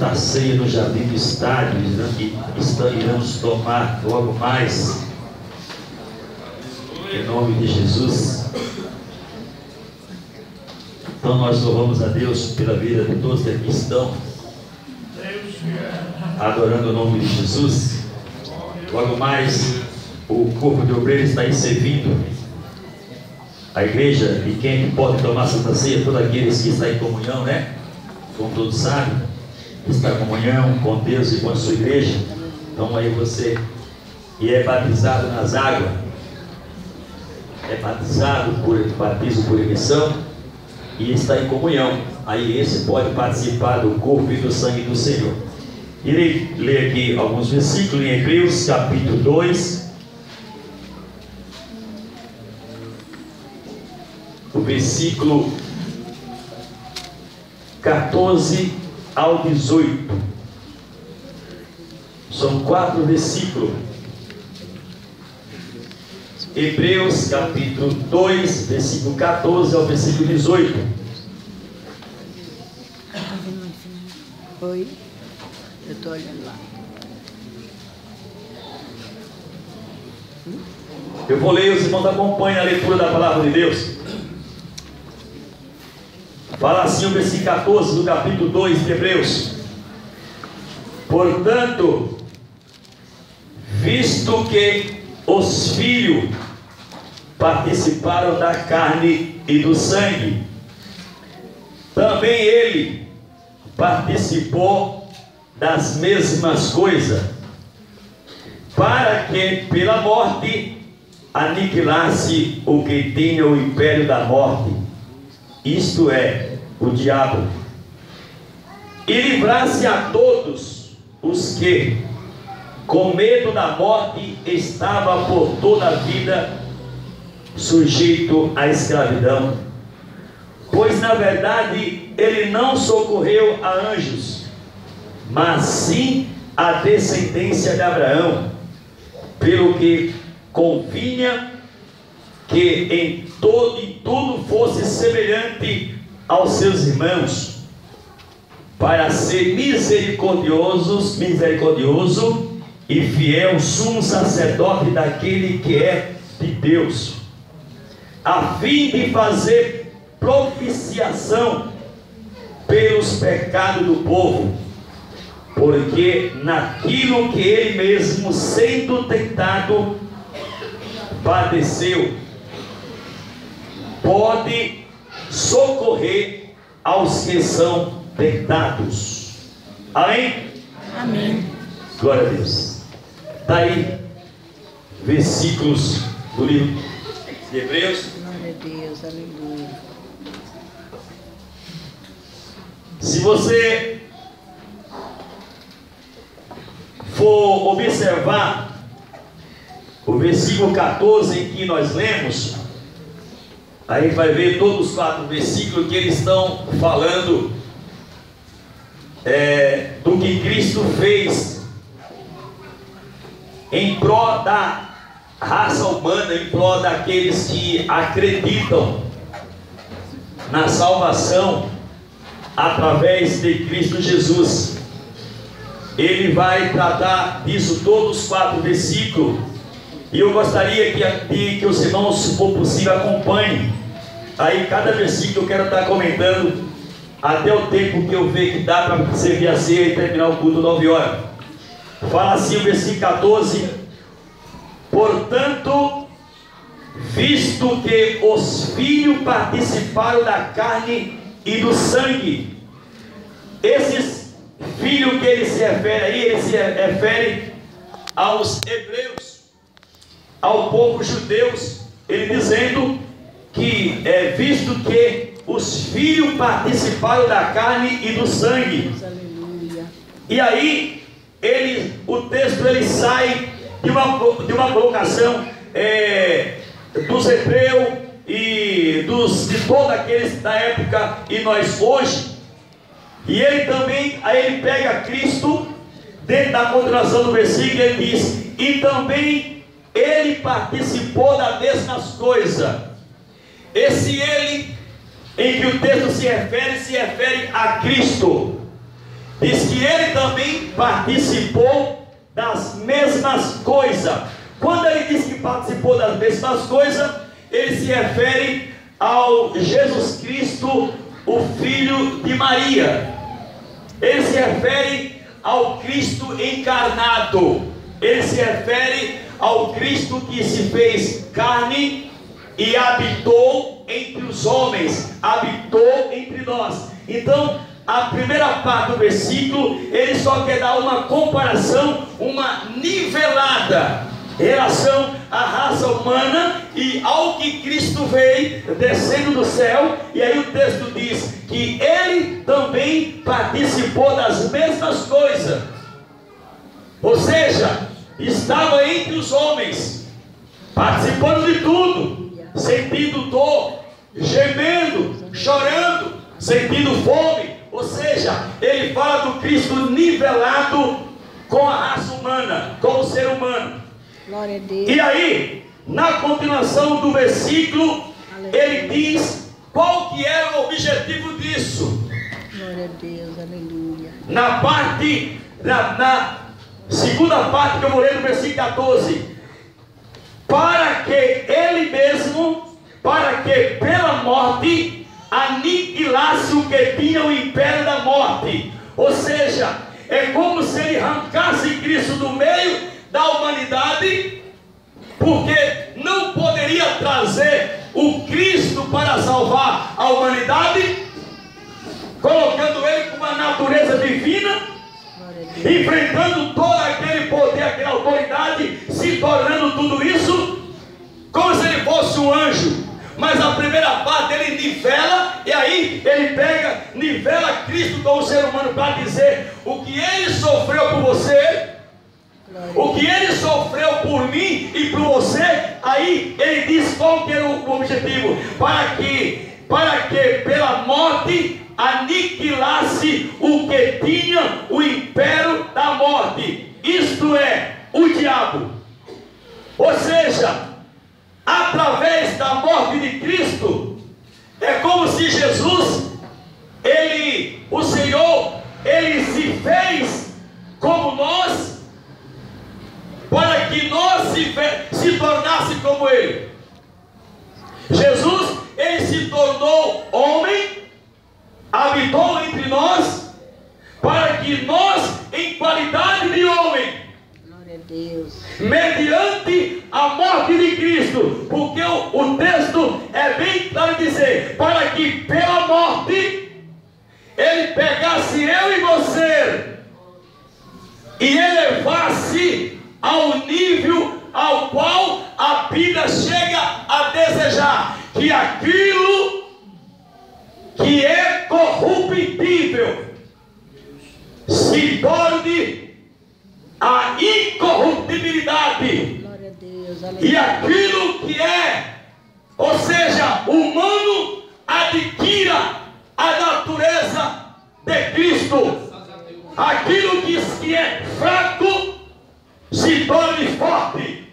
Santa Ceia no Jardim do Estádio, iremos tomar logo mais, em nome de Jesus. Então nós louvamos a Deus pela vida de todos que aqui estão, adorando o nome de Jesus. Logo mais, o corpo de obreiros está aí servindo a igreja, e quem pode tomar Santa Ceia? Todos aqueles que estão em comunhão, né? Como todos sabem, está em comunhão com Deus e com a sua igreja. Então aí você que é batizado nas águas, é batizado por batismo por imersão e está em comunhão, aí esse pode participar do corpo e do sangue do Senhor. Irei ler aqui alguns versículos em Hebreus capítulo 2, o versículo 14 ao 18. São 4 versículos. Hebreus capítulo 2, versículo 14 ao versículo 18. Oi, eu estou olhando lá. Eu vou ler, os irmãos acompanhem a leitura da palavra de Deus. Fala assim o versículo 14 do capítulo 2 de Hebreus: portanto, visto que os filhos participaram da carne e do sangue, também ele participou das mesmas coisas, para que pela morte aniquilasse o que tinha o império da morte, isto é, o diabo, e livrasse a todos os que, com medo da morte, estava por toda a vida sujeito à escravidão. Pois na verdade ele não socorreu a anjos, mas sim a descendência de Abraão, pelo que convinha que em tudo fosse semelhante aos seus irmãos, para ser misericordioso e fiel sumo sacerdote daquele que é de Deus, a fim de fazer propiciação pelos pecados do povo, porque naquilo que ele mesmo, sendo tentado, padeceu, pode socorrer aos que são tentados. Amém? Amém. Glória a Deus. Está aí versículos do livro de Hebreus. Glória a Deus, aleluia. Se você for observar o versículo 14 em que nós lemos, aí vai ver todos os 4 versículos que eles estão falando do que Cristo fez em prol da raça humana, em prol daqueles que acreditam na salvação através de Cristo Jesus. Ele vai tratar disso todos os 4 versículos, e eu gostaria que os irmãos, se for possível, acompanhem aí cada versículo. Eu quero estar comentando até o tempo que eu ver que dá para servir a ceia e terminar o culto 9 horas. Fala assim o versículo 14: portanto, visto que os filhos participaram da carne e do sangue, esses filhos que ele se refere aí, ele se refere aos hebreus, ao povo judeu, ele dizendo que visto que os filhos participaram da carne e do sangue. Aleluia. E aí o texto ele sai de uma colocação dos hebreus e de todos aqueles da época e nós hoje, e ele também, aí ele pega Cristo dentro da continuação do versículo, ele diz: e também ele participou das mesmas coisas. Esse ele em que o texto se refere a Cristo. diz que ele também participou das mesmas coisas. Quando ele diz que participou das mesmas coisas, ele se refere ao Jesus Cristo, o Filho de Maria. Ele se refere ao Cristo encarnado. Ele se refere ao Cristo que se fez carne e habitou entre os homens, habitou entre nós. Então, a primeira parte do versículo, ele só quer dar uma comparação, uma nivelada em relação à raça humana e ao que Cristo veio descendo do céu. E aí o texto diz que ele também participou das mesmas coisas, ou seja, estava entre os homens, participando de tudo, sentindo dor, gemendo, chorando, sentindo fome. Ou seja, ele fala do Cristo nivelado com a raça humana, com o ser humano. Glória a Deus. E aí, na continuação do versículo, ele diz qual que era o objetivo disso. Glória a Deus, aleluia. Na segunda parte que eu vou ler no versículo 14, para que ele mesmo, para que pela morte aniquilasse o que tinha o império da morte. Ou seja, é como se ele arrancasse Cristo do meio da humanidade, porque não poderia trazer o Cristo para salvar a humanidade, colocando ele com uma natureza divina, enfrentando todo aquele poder, aquela autoridade, se tornando tudo isso como se ele fosse um anjo. Mas a primeira parte ele nivela, e aí ele pega, nivela Cristo com o ser humano para dizer o que ele sofreu por você, o que ele sofreu por mim e por você. Aí ele diz qual que era o objetivo: para que pela morte aniquilasse o que tinha o império da morte, isto é, o diabo. Ou seja, através da morte de Cristo, é como se Jesus, o Senhor, ele se fez como nós, para que nós se tornasse como ele. Jesus, ele se tornou homem, habitou entre nós, para que nós, em qualidade de homem, Deus, mediante a morte de Cristo, porque o texto é bem claro dizer, para que pela morte ele pegasse eu e você e elevasse ao nível ao qual a Bíblia chega a desejar, que aquilo que é corruptível se torne a incorruptibilidade. glória a Deus, E aleluia. aquilo que é, ou seja, humano, adquira a natureza de Cristo. Aquilo que é fraco se torne forte.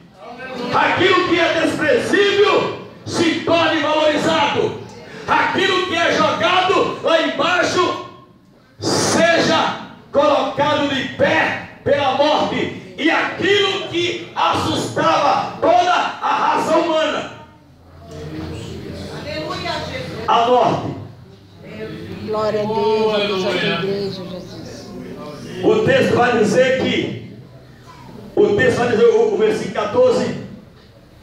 Aquilo que é desprezível se torne valorizado. Aquilo que é jogado lá embaixo seja colocado de pé pela morte. E aquilo que assustava toda a raça humana, a morte. Glória a Deus, a Deus, a tua igreja, Jesus. O texto vai dizer o versículo 14,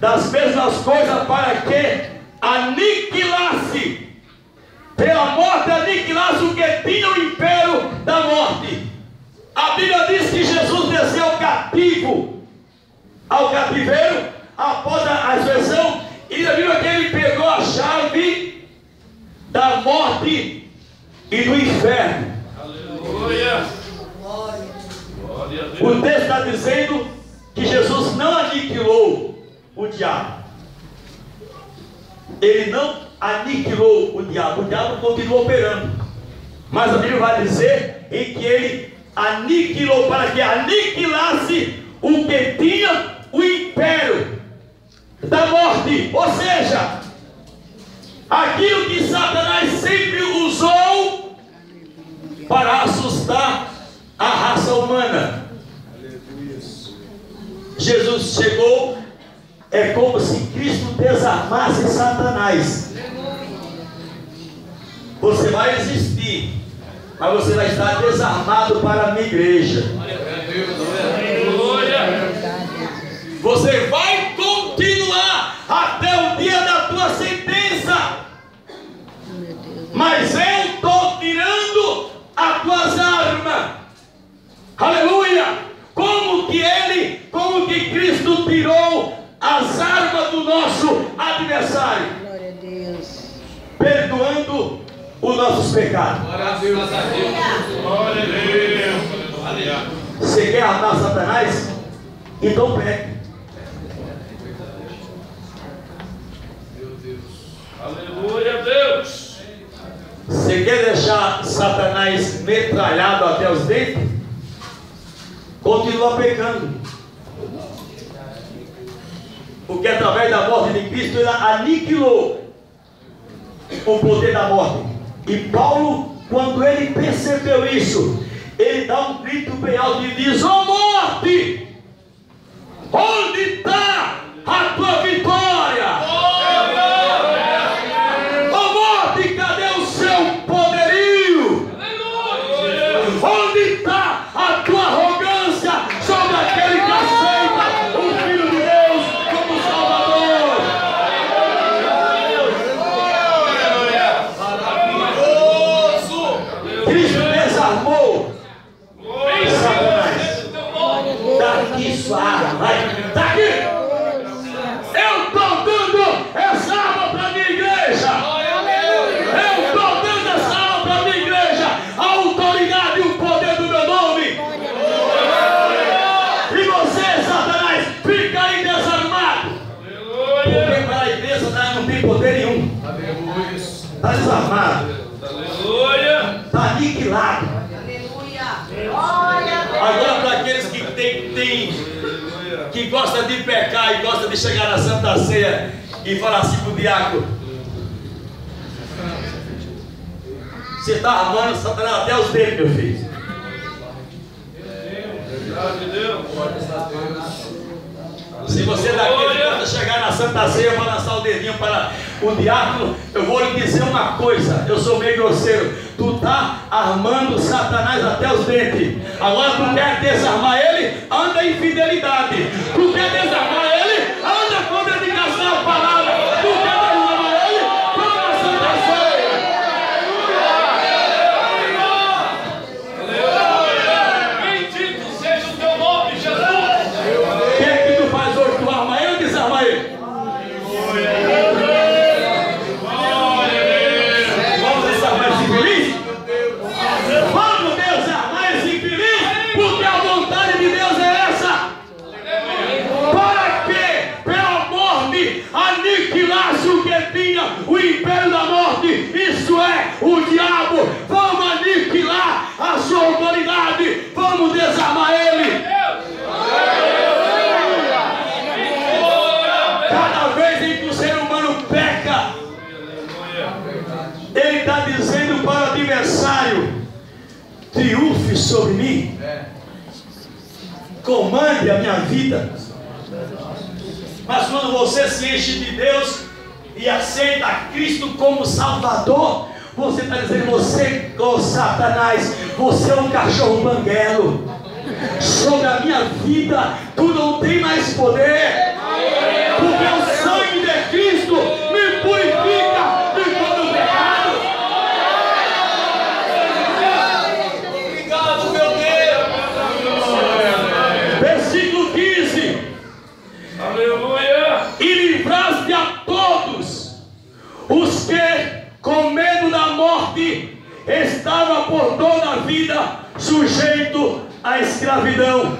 das mesmas coisas, para que aniquilasse, pela morte aniquilasse o que tinha o império da morte. A Bíblia diz que Jesus desceu ao cativeiro, após a ressurreição, e a Bíblia que ele pegou a chave da morte e do inferno. Aleluia. O texto está dizendo que Jesus não aniquilou o diabo. Ele não aniquilou o diabo continua operando. Mas a Bíblia vai dizer em que ele aniquilou, para que aniquilasse o que tinha o império da morte. Ou seja, aquilo que Satanás sempre usou para assustar humana. Jesus chegou, é como se Cristo desarmasse Satanás. Você vai existir, mas você vai estar desarmado para a minha igreja. Você vai continuar até o dia da tua sentença. Mas eu estou tirando as tuas armas. Aleluia! Como que Cristo tirou as armas do nosso adversário? Glória a Deus. Perdoando os nossos pecados. Glória a Deus. Glória a Deus. Você quer armar Satanás? Então pegue. Meu Deus. Aleluia, Deus. Você quer deixar Satanás metralhado até os dentes? Continua pecando. Porque através da morte de Cristo ele aniquilou o poder da morte. E Paulo, quando ele percebeu isso, ele dá um grito bem alto e diz: ó morte, onde está a tua vitória? Ó morte, cadê o seu poderio? Onde está a tua arrogância sobre aquele que aceita o Filho de Deus como Salvador? Cristo desarmou Satanás. Daqui sua arma, vai. Daqui! Eu estou dando essa arma para a minha igreja. Eu estou dando essa arma para a minha igreja. A autoridade e o poder do meu nome. E você, Satanás, fica aí desarmado. Porque para a igreja não tem poder nenhum. Está desarmado. Está aniquilado. Agora, para aqueles que gostam de pecar e gostam de chegar na Santa Ceia e falar assim para o diácono: você está armando Satanás até os dedos, meu filho. Se você daquele que gosta de chegar na Santa Ceia para lançar o dedinho para o diácono, eu vou lhe dizer uma coisa, eu sou meio grosseiro: tu está armando Satanás até os dentes. Agora tu quer desarmar ele, anda em fidelidade. Tu quer desarmar ele, anda com dedicação à palavra. Tu quer desarmar ele, toma a Santa Ceia. Bendito seja o teu nome, Jesus. O que é que tu faz hoje? Tu arma ele ou desarma ele? Vamos desarmar esse infeliz? Vamos desarmar esse infeliz, porque a vontade de Deus é essa. Para que, pela morte, aniquilasse o que tinha o império da morte, isso é, o diabo. Vamos aniquilar a sua autoridade, vamos desarmar ele. Cada vez em que o ser humano peca, ele está dizendo para o adversário: triunfe sobre mim, comande a minha vida. Mas quando você se enche de Deus e aceita Cristo como Salvador, você está dizendo: você, oh Satanás, você é um cachorro banguelo. Sobre a minha vida tu não tem mais poder, porque o sangue de Cristo me purifica de todo pecado. Obrigado, meu Deus. Versículo 15: Aleluia. e livraste a todos os que, com medo da morte, estavam por toda a vida sujeitos à escravidão.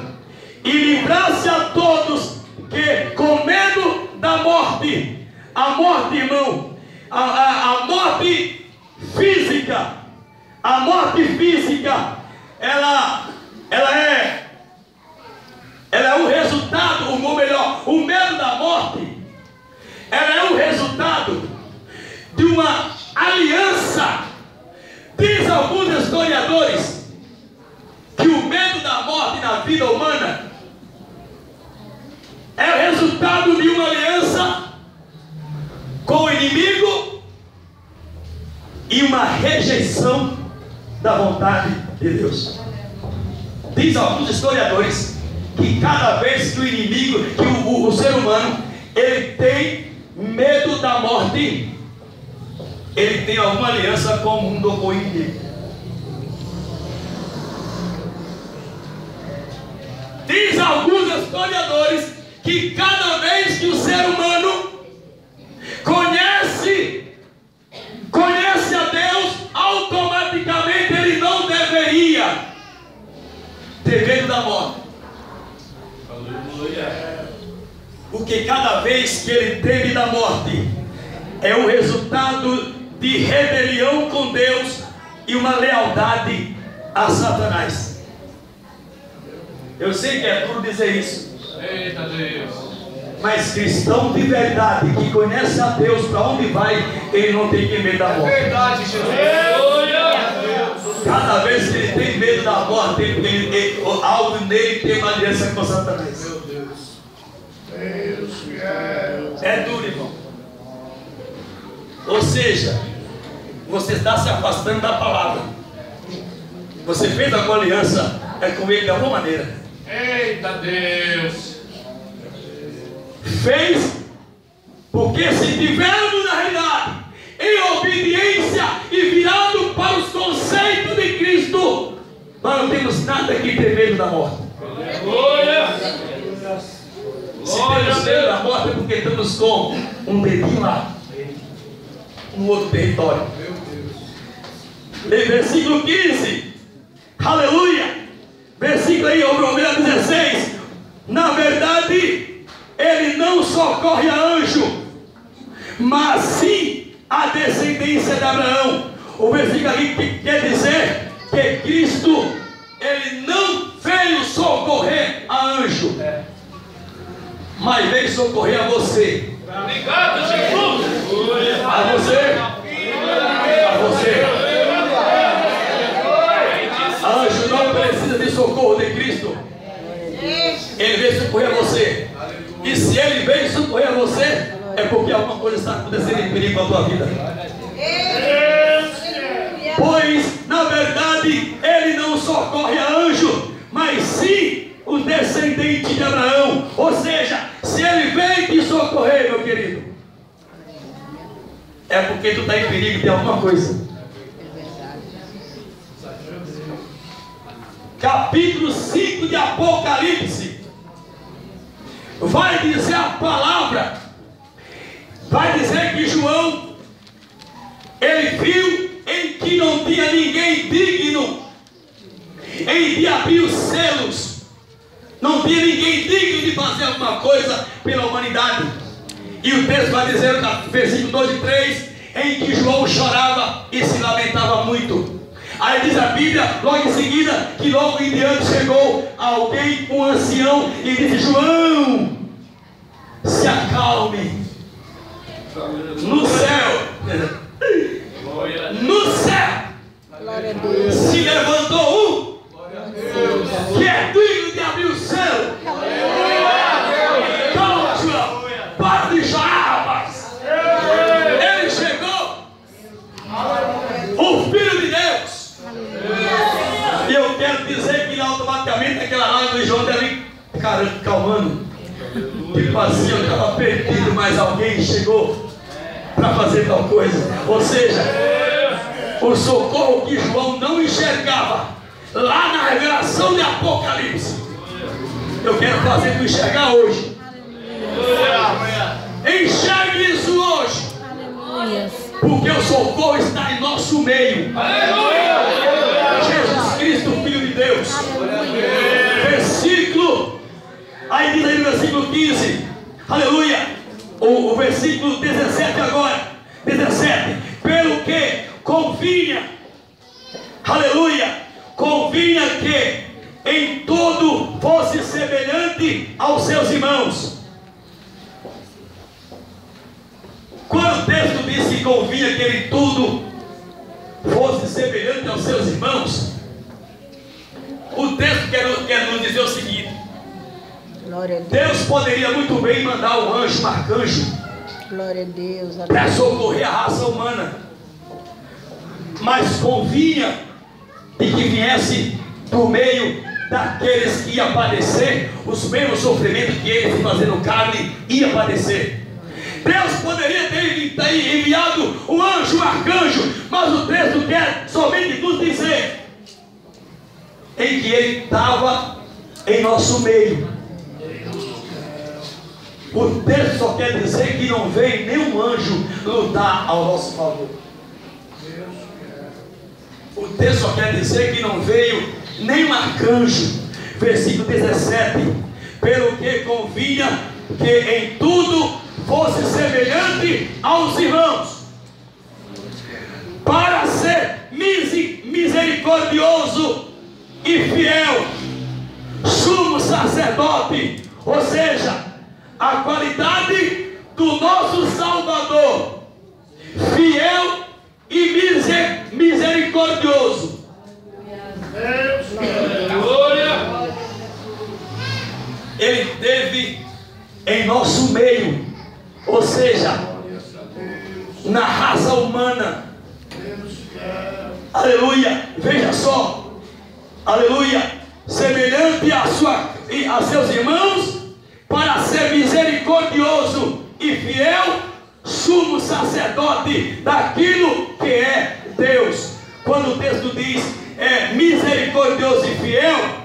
E livraste a todos que, com medo da morte, a morte, irmão, a morte física, ela é um resultado, ou melhor, o medo da morte, ela é um resultado de uma aliança. Diz alguns historiadores que o medo da morte na vida humana é o resultado de uma aliança com o inimigo e uma rejeição da vontade de Deus. Diz alguns historiadores que cada vez que o inimigo, que o ser humano, ele tem medo da morte, ele tem alguma aliança com o mundo ou com o inimigo. Diz alguns historiadores que cada vez que o ser humano conhece a Deus, automaticamente ele não deveria ter medo da morte. Porque cada vez que ele teme da morte, é o resultado de rebelião com Deus e uma lealdade a Satanás. Eu sei que é duro dizer isso. Eita Deus. Mas cristão de verdade, que conhece a Deus, para onde vai, ele não tem que medo da morte. É verdade, Jesus. Cada vez que ele tem medo da morte, algo nele tem uma aliança com Satanás. Meu Deus. É duro, irmão. Ou seja, você está se afastando da palavra. Você fez alguma aliança com ele de alguma maneira. Eita Deus. Fez, porque se tivermos na realidade em obediência e virado para os conceitos de Cristo, nós não temos nada que ter medo da morte. Glória. Se temos medo da morte é porque estamos com um dedinho lá, um outro território. Versículo 15, aleluia, versículo aí, Obreiro 16. Na verdade, ele não socorre a anjo, mas sim a descendência de Abraão. O versículo ali que quer dizer que Cristo, ele não veio socorrer a anjo, mas veio socorrer a você. Obrigado, Jesus. A você. A você. Anjo não precisa de socorro de Cristo. Ele veio socorrer a você. E se ele veio socorrer a você, é porque alguma coisa está acontecendo em perigo na tua vida. Pois, na verdade, ele não socorre a anjo, mas sim o descendente de Abraão. Ou seja, se ele veio te socorrer, meu querido, é porque tu está em perigo de alguma coisa. Capítulo 5 de Apocalipse vai dizer a palavra, vai dizer que João, ele viu em que não tinha ninguém digno em de abrir os selos, não tinha ninguém digno de fazer alguma coisa pela humanidade. E o texto vai dizer no versículo 2 e 3, em que João chorava e se lamentava muito. Aí diz a Bíblia, logo em seguida, que logo em diante chegou alguém, um ancião, e disse: João, se acalme. No céu, Glória a Deus. se levantou um que é digno de abrir o céu. Calma, João, para de chorar, rapaz. Ele chegou, o Filho de Deus. E eu quero dizer que automaticamente aquela lágrima de João deve calmando. Tipo assim, eu estava perdido, mas alguém chegou para fazer tal coisa. Ou seja, o socorro que João não enxergava lá na revelação de Apocalipse, eu quero fazer tu enxergar hoje. Enxergue isso hoje. Aleluia. Porque o socorro está em nosso meio. Jesus Cristo, Filho de Deus. Versículo, aí diz aí no versículo 15, aleluia, o versículo 17 agora, 17, pelo que convinha, aleluia, convinha que em tudo fosse semelhante aos seus irmãos. Quando o texto diz que convinha que ele tudo fosse semelhante aos seus irmãos, O texto quer nos dizer o seguinte: Glória a Deus. Deus poderia muito bem mandar um anjo, um arcanjo, Glória a Deus. para socorrer a raça humana, mas convinha de que viesse do meio daqueles que iam padecer os mesmos sofrimentos que eles, fazendo carne, ia padecer. Deus poderia ter enviado um anjo, um arcanjo, mas o texto quer somente nos dizer em que ele estava em nosso meio. O texto só quer dizer que não veio nenhum anjo lutar ao nosso favor. O texto só quer dizer que não veio nenhum arcanjo. Versículo 17: pelo que convinha que em tudo fosse semelhante aos irmãos, para ser misericordioso e fiel, sumo sacerdote, ou seja, a qualidade do nosso Salvador, fiel e misericordioso. Glória. Ele teve em nosso meio, ou seja, na raça humana. Aleluia. Veja só, aleluia, semelhante a seus irmãos, para ser misericordioso e fiel, sumo sacerdote daquilo que é Deus. Quando o texto diz misericordioso e fiel,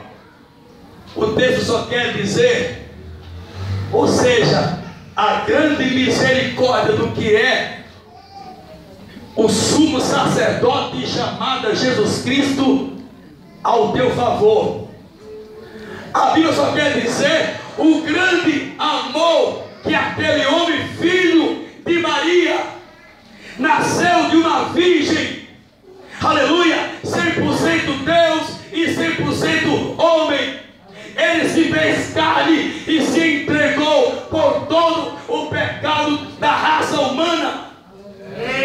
o texto só quer dizer, ou seja, a grande misericórdia do que é o sumo sacerdote chamado Jesus Cristo ao teu favor. A Bíblia só quer dizer o grande amor que aquele homem, filho de Maria, nasceu de uma virgem, aleluia, 100% Deus e 100% homem. Ele se fez carne e se entregou por todo o pecado da raça humana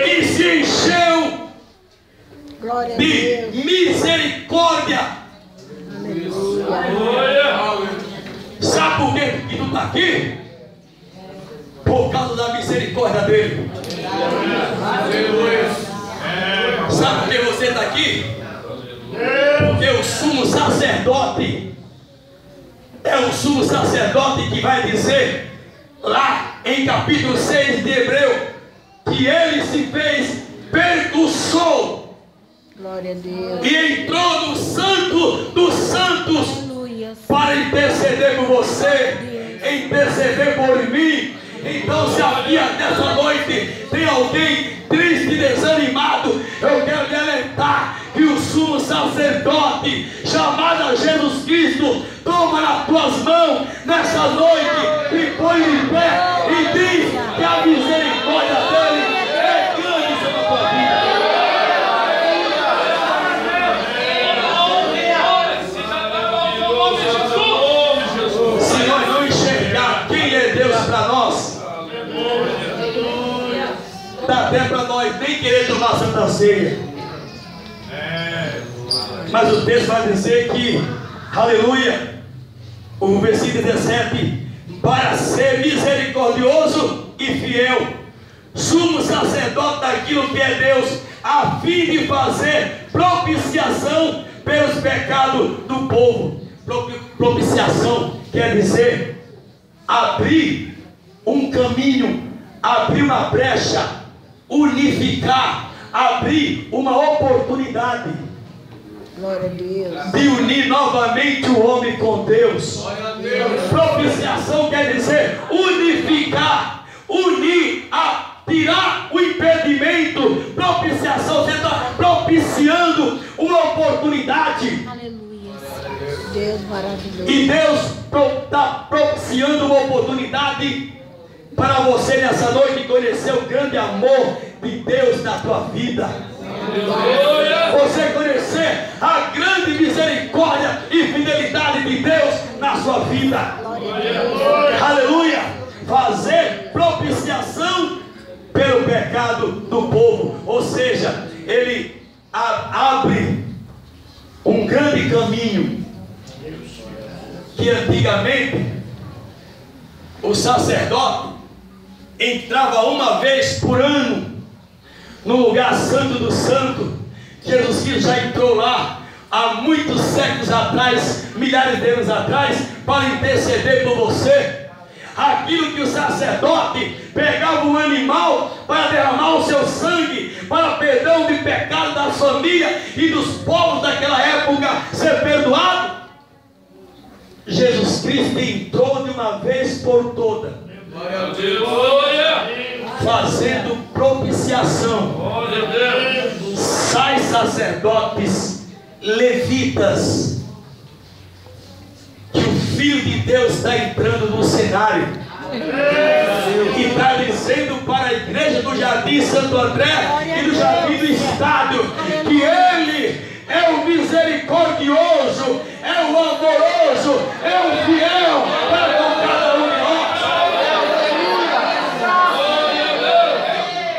e se encheu de misericórdia. Sabe por que tu está aqui? Por causa da misericórdia dele. Sabe por que você está aqui? Porque o sumo sacerdote é o sumo sacerdote que vai dizer lá em capítulo 6 de Hebreu que ele se fez percussor. Glória a Deus. E entrou no santo dos santos. Aleluia. Para interceder por você, interceder por mim. Então, se aqui nessa noite tem alguém triste e desanimado, eu quero lhe alertar que o sumo sacerdote, chamado Jesus Cristo, toma nas tuas mãos nessa noite e põe em pé e diz que a misericórdia dele é grande sobre a tua vida. Se nós não enxergar quem é Deus para nós, dá até para nós nem querer tomar a Santa Ceia. Mas o texto vai dizer que, aleluia, o versículo 17, para ser misericordioso e fiel, sumo sacerdote daquilo que é Deus, a fim de fazer propiciação pelos pecados do povo. Propiciação quer dizer abrir um caminho, abrir uma brecha, unificar, abrir uma oportunidade. Glória a Deus. De unir novamente o homem com Deus. Propiciação quer dizer unificar, unir, tirar o impedimento. Propiciação, você está propiciando uma oportunidade. Aleluia. Deus maravilhoso. E Deus está propiciando uma oportunidade para você nessa noite conhecer o grande amor de Deus na tua vida. Você conhecer a grande misericórdia e fidelidade de Deus na sua vida. Aleluia. Fazer propiciação pelo pecado do povo. Ou seja, ele abre um grande caminho que antigamente o sacerdote entrava uma vez por ano no lugar santo do santo. Jesus Cristo já entrou lá há muitos séculos atrás, milhares de anos atrás, para interceder por você. Aquilo que o sacerdote pegava um animal para derramar o seu sangue, para perdão de pecado da família e dos povos daquela época ser perdoado. Jesus Cristo entrou de uma vez por toda, fazendo propiciação. Sai sacerdotes, levitas, que o Filho de Deus está entrando no cenário e está dizendo para a igreja do Jardim Santo André e do Jardim do Estado que Ele é o misericordioso, é o amoroso, é o fiel para com cada um de nós.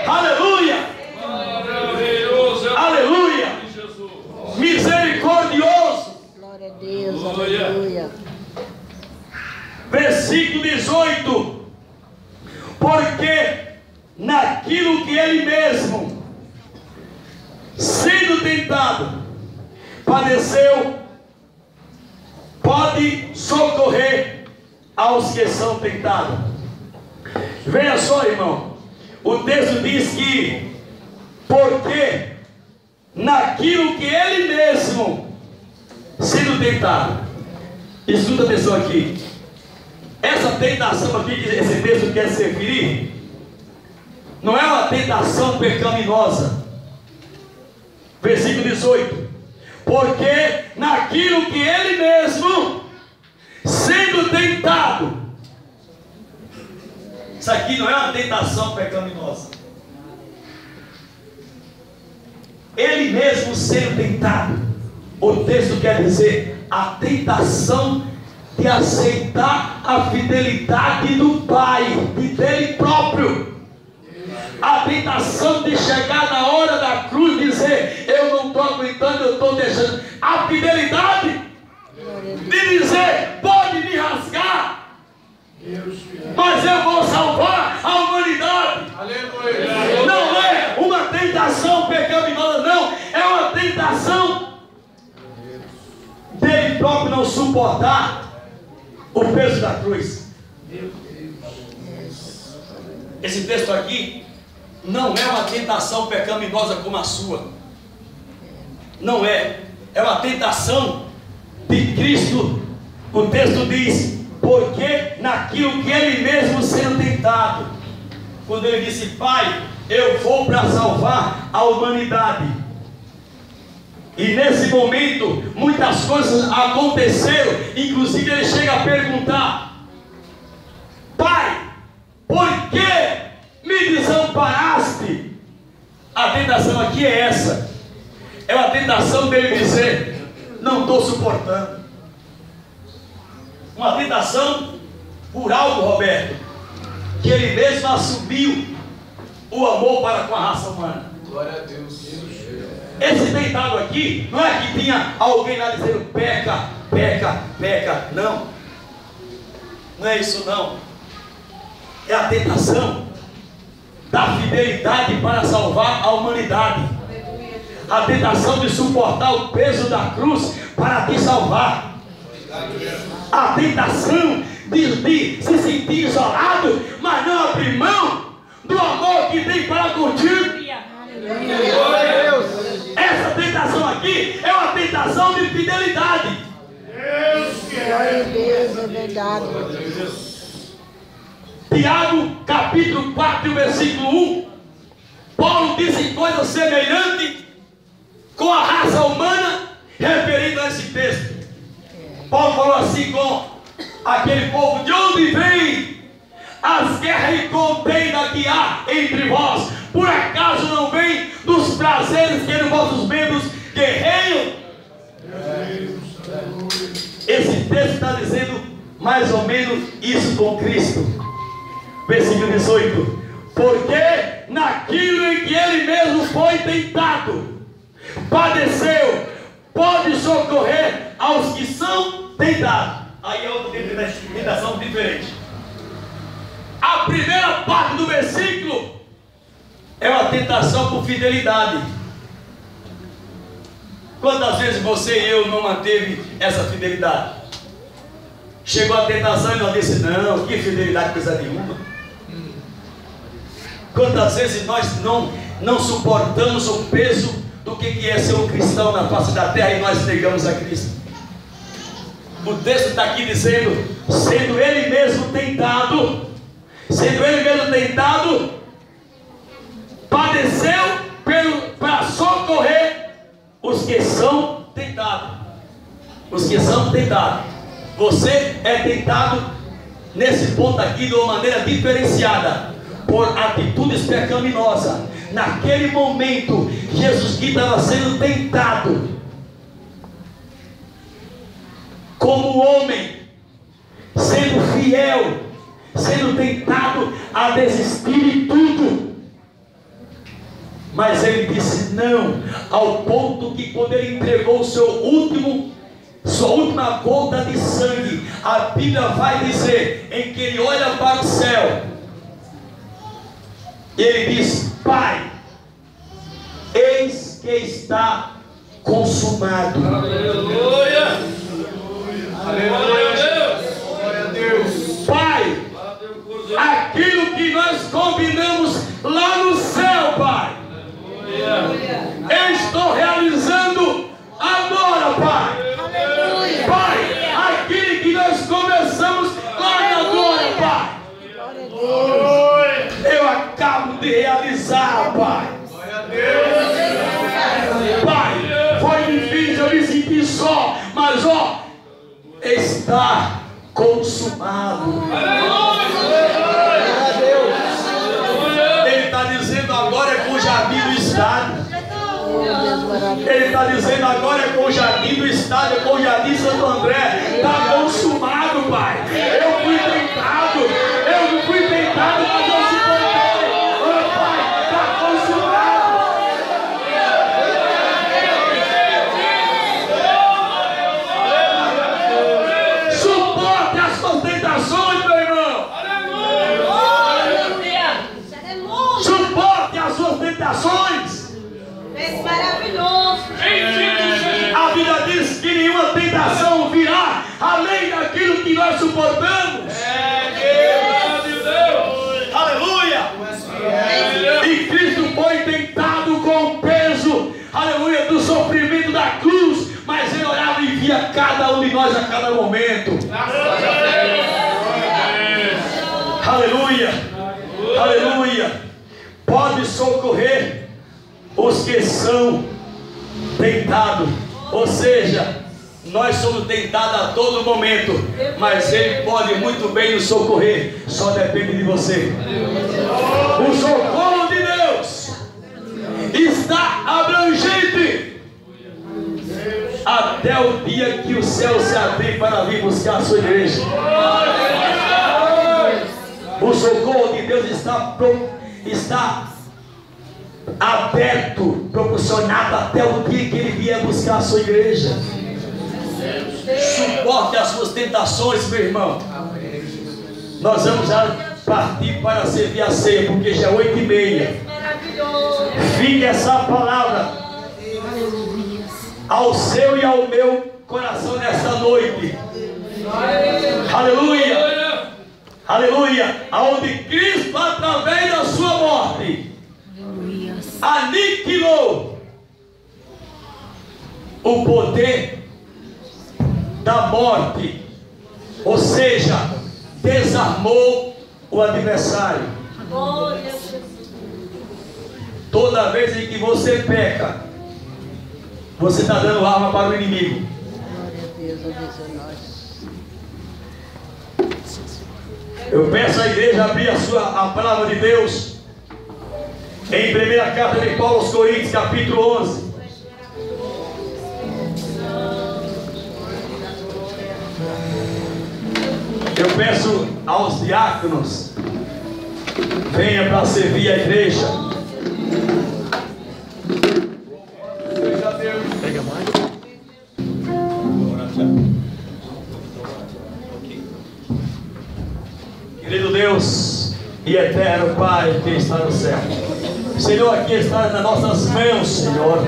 Aleluia! Aleluia! Misericordioso. Glória a Deus, aleluia. Versículo 18: porque naquilo que Ele mesmo, sendo tentado, padeceu, pode socorrer aos que são tentados. Veja só, irmão, o texto diz que porque naquilo que Ele mesmo, sendo tentado. Escuta a pessoa aqui. Essa tentação aqui que esse texto quer se referir não é uma tentação pecaminosa. Versículo 18: porque naquilo que Ele mesmo, sendo tentado. Isso aqui não é uma tentação pecaminosa. Ele mesmo sendo tentado. O texto quer dizer a tentação de aceitar a fidelidade do Pai, dele próprio. A tentação de chegar na hora da cruz e dizer: eu não estou aguentando, eu estou deixando. A fidelidade de dizer: pode me rasgar, mas eu vou salvar a humanidade. Não é uma tentação pecaminosa, não. É uma tentação dele próprio não suportar o peso da cruz. Esse texto aqui não é uma tentação pecaminosa como a sua. Não é. É uma tentação de Cristo. O texto diz: porque naquilo que Ele mesmo sendo tentado, quando Ele disse: Pai, eu vou para salvar a humanidade. E nesse momento muitas coisas aconteceram. Inclusive ele chega a perguntar: Pai, por que me desamparaste? A tentação aqui é essa. É uma tentação dele dizer: não estou suportando. Uma tentação por algo, Roberto, que ele mesmo assumiu o amor para com a raça humana. Glória a Deus. Esse tentado aqui não é que tinha alguém lá dizendo: peca, peca, peca. Não. Não é isso não. É a tentação da fidelidade para salvar a humanidade. A tentação de suportar o peso da cruz para te salvar. A tentação de se sentir isolado, mas não abrir mão do amor que tem para contigo. Essa tentação aqui é uma tentação de fidelidade. Glória a Deus, é verdade. Tiago capítulo 4, versículo 1. Paulo disse coisa semelhante com a raça humana, referindo a esse texto. Paulo falou assim com aquele povo: de onde vem as guerras e contenda que há entre vós? Por acaso não vem dos prazeres que nos vossos membros guerreiam? Esse texto está dizendo mais ou menos isso com Cristo. Versículo 18: porque naquilo em que Ele mesmo foi tentado, padeceu, pode socorrer aos que são tentados. Aí parte do versículo é uma tentação por fidelidade. Quantas vezes você e eu não manteve essa fidelidade? Chegou a tentação e nós disse, não, que fidelidade, coisa nenhuma. Quantas vezes nós não suportamos o peso do que é ser um cristão na face da terra e nós negamos a Cristo? O texto está aqui dizendo, sendo ele mesmo tentado, padeceu para socorrer os que são tentados. Os que são tentados. Você é tentado nesse ponto aqui de uma maneira diferenciada, por atitudes pecaminosas. Naquele momento, Jesus Cristo estava sendo tentado como homem, sendo fiel, sendo tentado a desistir de tudo. Mas ele disse não, ao ponto que quando ele entregou sua última gota de sangue, a Bíblia vai dizer, em que ele olha para o céu, ele diz, Pai, eis que está consumado. Aleluia! Aleluia, Deus! Glória a Deus! Pai, aquilo que nós combinamos lá no céu, Pai, eu estou realizando agora, Pai. Aleluia. Pai, aquilo que nós começamos lá agora, Pai, Glória a Deus. eu acabo de realizar, Pai. Glória a Deus! Pai, foi difícil, eu me senti só, mas ó, está consumado. Ele está dizendo agora é com o jardim do estádio. Ele está dizendo agora é com o jardim do estádio, é com o jardim Santo André. Está consumado, Pai. Eu fui tentado, mas eu suportei. Oh, Pai, está consumado. Suporte as suas tentações, meu irmão. Suporte as suas tentações. É maravilhoso. A Bíblia diz que nenhuma tentação virá além daquilo que nós suportamos. Aleluia! E Cristo foi tentado com o peso, aleluia, do sofrimento da cruz, mas ele orava e via cada um de nós a cada momento. Aleluia! Aleluia! Pode socorrer os que são tentados, ou seja, nós somos tentados a todo momento, mas Ele pode muito bem nos socorrer, só depende de você. O socorro de Deus está abrangente até o dia que o céu se abrir para vir buscar a sua igreja. O socorro de Deus está aberto, proporcionado até o dia que Ele vier buscar a sua igreja. Suporte as suas tentações, meu irmão. Nós vamos já partir para servir a ceia, porque já é 8h30. Fique essa palavra ao seu e ao meu coração nesta noite. Aleluia! Aleluia! Aonde Cristo, através da sua morte, aniquilou o poder da morte, ou seja, desarmou o adversário. Toda vez em que você peca, você está dando arma para o inimigo. Eu peço à igreja abrir a palavra de Deus em 1ª carta de Paulo aos Coríntios, capítulo 11. Eu peço aos diáconos, venha para servir a igreja. Pega mais. Querido Deus, e eterno Pai que está no céu. Senhor, aqui está nas nossas mãos, Senhor,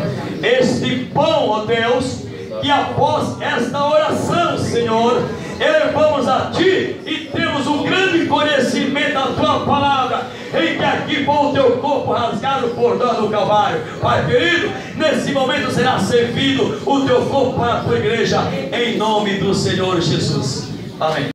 este pão, ó Deus, que após esta oração, Senhor, elevamos a Ti e temos um grande conhecimento da Tua palavra, em que aqui foi o Teu corpo rasgado por nós no Calvário. Pai querido, nesse momento será servido o Teu corpo para a Tua igreja, em nome do Senhor Jesus. Amém.